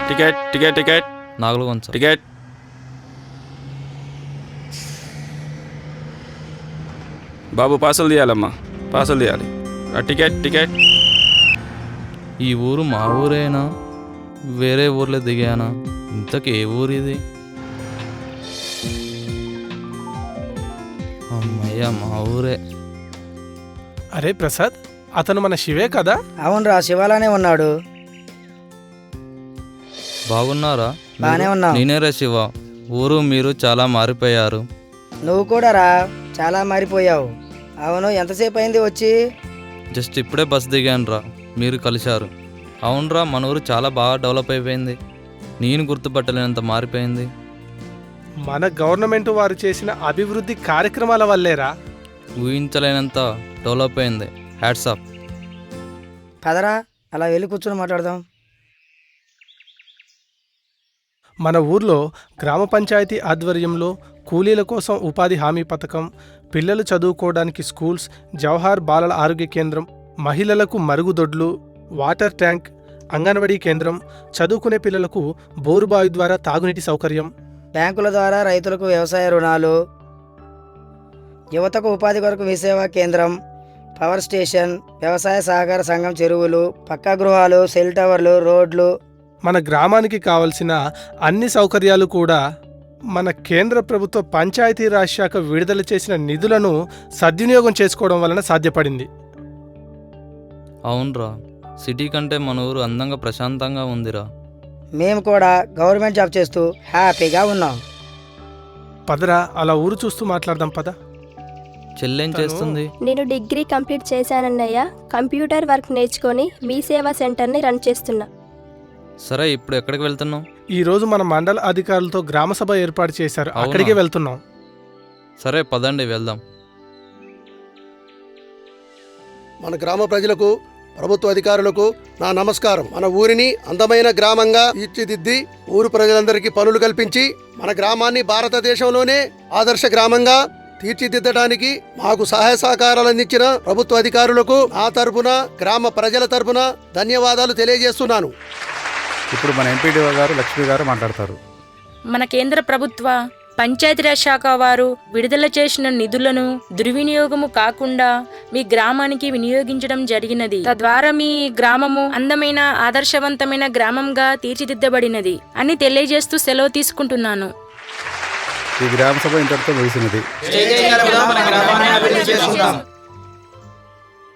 Ticket ticket ticket నాగులు కొంచెం ticket. బాబు parcel తీయాలమ్మా, parcel తీయాలి. Ticket ticket. ఈ ఊరు మా ఊరేనా, వేరే ఊర్లో దిగానా? ఇంతకీ ఏ ఊరు ఇది? అమ్మయ్య, మా ఊరే. అరే ప్రసాద్, అతను మన శివే కదా? అవునరా, శివాలానే ఉన్నాడు. బాగున్నారా? బానే ఉన్నాం. నేనేరా శివ. ఊరు మీరు చాలా మారిపోయారు. నువ్వు కూడా రా, చాలా మారిపోయావు. అవును, ఎంతసేపు అయింది వచ్చి? జస్ట్ ఇప్పుడే బస్ దిగాను రా, మీరు కలిశారు. అవునరా, మన ఊరు చాలా బాగా డెవలప్ అయిపోయింది. నేను గుర్తుపట్టలేనంత మారిపోయింది. మన గవర్నమెంట్ వారు చేసిన అభివృద్ధి కార్యక్రమాల వల్లేరా. ఊహించలేనంత డెవలప్ అయింది. Hats off. పదరా, అలా వెళ్ళి కూర్చొని మాట్లాడదాం. మన ఊర్లో గ్రామ పంచాయతీ ఆధ్వర్యంలో కూలీల కోసం ఉపాధి హామీ పథకం, పిల్లలు చదువుకోవడానికి స్కూల్స్, జవహర్ బాలల ఆరోగ్య కేంద్రం, మహిళలకు మరుగుదొడ్లు, వాటర్ ట్యాంక్, అంగన్వాడీ కేంద్రం, చదువుకునే పిల్లలకు బోరుబావి ద్వారా తాగునీటి సౌకర్యం, బ్యాంకుల ద్వారా రైతులకు వ్యవసాయ రుణాలు, యువతకు ఉపాధి కొరకు విసేవా కేంద్రం, పవర్ స్టేషన్, వ్యవసాయ సహకార సంఘం చెరువులు, పక్కా గృహాలు, సెల్ టవర్లు, రోడ్లు. మన గ్రామానికి కావలసిన అన్ని సౌకర్యాలు కూడా మన కేంద్ర ప్రభుత్వ పంచాయతీరాజ్ శాఖ విడుదల చేసిన నిధులను సద్వినియోగం చేసుకోవడం వలన సాధ్యపడింది. అవునరా, సిటీ కంటే మన ఊరు అందంగా ప్రశాంతంగా ఉందిరా. మేము కూడా గవర్నమెంట్ జాబ్ చేస్తూ హ్యాపీగా ఉన్నాం. పదరా, అలా ఊరు చూస్తూ మాట్లాడదాం పద. చెల్లేం చేస్తుంది? నేను డిగ్రీ కంప్లీట్ చేశానన్నయ్య. కంప్యూటర్ వర్క్ నేర్చుకొని మీ సేవా సెంటర్ని రన్ చేస్తున్నా. సరే, ఇప్పుడు ఎక్కడికి వెళ్తున్నావు? ఈ రోజు మన మండల అధికారులతో గ్రామసభ ఏర్పాటు చేశారు, అవునా? అక్కడికే వెళ్తున్నాం. సరే పదండి, వెళ్దాం. మన గ్రామ ప్రజలకు, ప్రభుత్వ అధికారులకు నా నమస్కారం. మన ఊరిని అందమైన గ్రామంగా తీర్చిదిద్ది ఊరు ప్రజలందరికీ పనులు కల్పించి మన గ్రామాన్ని భారతదేశంలోనే ఆదర్శ గ్రామంగా తీర్చిదిద్దడానికి మాకు సహాయ సహకారాలు అందించిన ప్రభుత్వ అధికారులకు నా తరపున, గ్రామ ప్రజల తరపున ధన్యవాదాలు తెలియజేస్తున్నాను. ఇప్పుడు మన ఎంపీడీఓ గారు లక్ష్మి గారు మాట్లాడతారు. మన కేంద్ర ప్రభుత్వ పంచాయతీరాజ్ శాఖ వారు విడుదల చేసిన నిధులను దుర్వినియోగము కాకుండా మీ గ్రామానికి వినియోగించడం జరిగినది. తద్వారా మీ గ్రామము అందమైన ఆదర్శవంతమైన గ్రామంగా తీర్చిదిద్దబడినది అని తెలియజేస్తూ సెలవు తీసుకుంటున్నాను. ఈ గ్రామ సభ ఇంతటితో ముగిసినది.